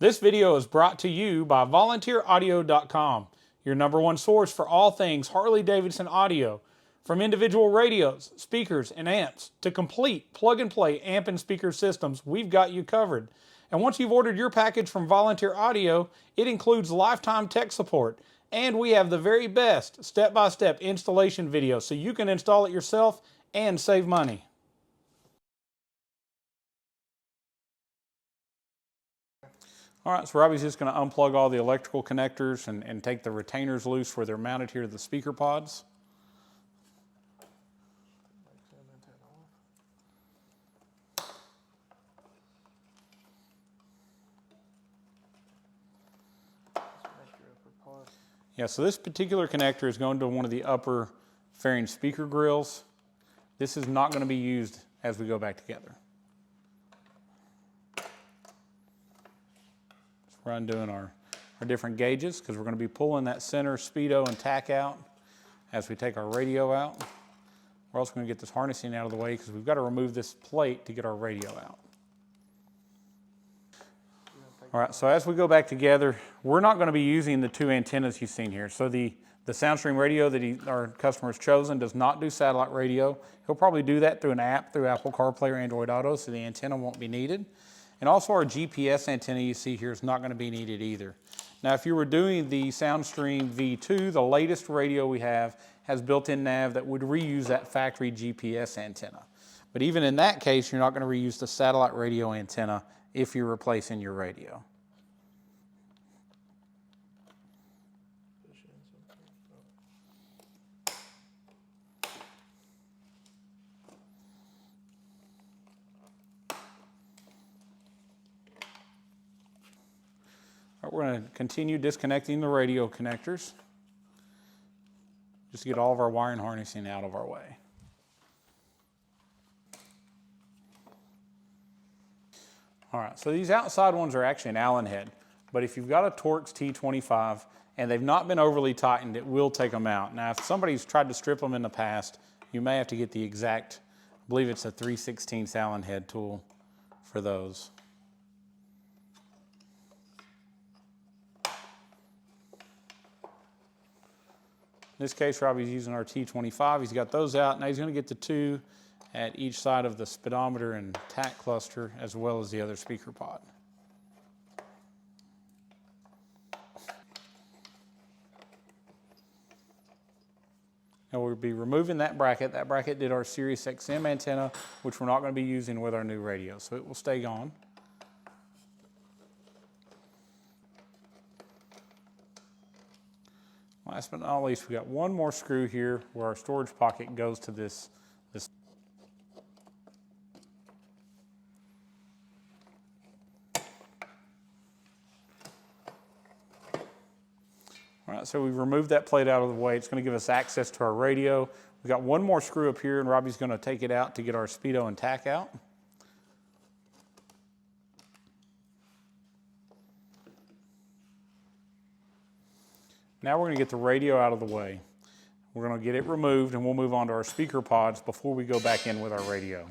This video is brought to you by volunteeraudio.com, your #1 source for all things Harley-Davidson audio. From individual radios, speakers, and amps to complete plug-and-play amp and speaker systems, we've got you covered. And once you've ordered your package from Volunteer Audio, it includes lifetime tech support. And we have the very best step-by-step installation video so you can install it yourself and save money. All right, so Robbie's just going to unplug all the electrical connectors and take the retainers loose where they're mounted here to the speaker pods. Yeah, so this particular connector is going to one of the upper fairing speaker grills. This is not going to be used as we go back together. We're undoing our different gauges because we're going to be pulling that center speedo and tack out as we take our radio out. We're also going to get this harnessing out of the way because we've got to remove this plate to get our radio out. All right, so as we go back together, we're not going to be using the two antennas you've seen here. So the Soundstream radio that our customer has chosen does not do satellite radio. He'll probably do that through an app through Apple CarPlay or Android Auto, so the antenna won't be needed. And also our GPS antenna you see here is not going to be needed either. Now if you were doing the Soundstream V2, the latest radio we have has built-in nav that would reuse that factory GPS antenna. But even in that case, you're not going to reuse the satellite radio antenna if you're replacing your radio. We're going to continue disconnecting the radio connectors just to get all of our wiring harnessing out of our way. All right, so these outside ones are actually an Allen head, but if you've got a Torx T25 and they've not been overly tightened, it will take them out. Now, if somebody's tried to strip them in the past, you may have to get the exact, I believe it's a 3/16 Allen head tool for those. In this case, Robbie's using our T25. He's got those out. Now he's going to get the two at each side of the speedometer and tack cluster, as well as the other speaker pod. Now we'll be removing that bracket. That bracket did our Sirius XM antenna, which we're not going to be using with our new radio, so it will stay gone. Last but not least, we've got one more screw here where our storage pocket goes to this. All right, so we've removed that plate out of the way. It's going to give us access to our radio. We've got one more screw up here, and Robbie's going to take it out to get our speedo and tack out. Now we're going to get the radio out of the way. We're going to get it removed and we'll move on to our speaker pods before we go back in with our radio.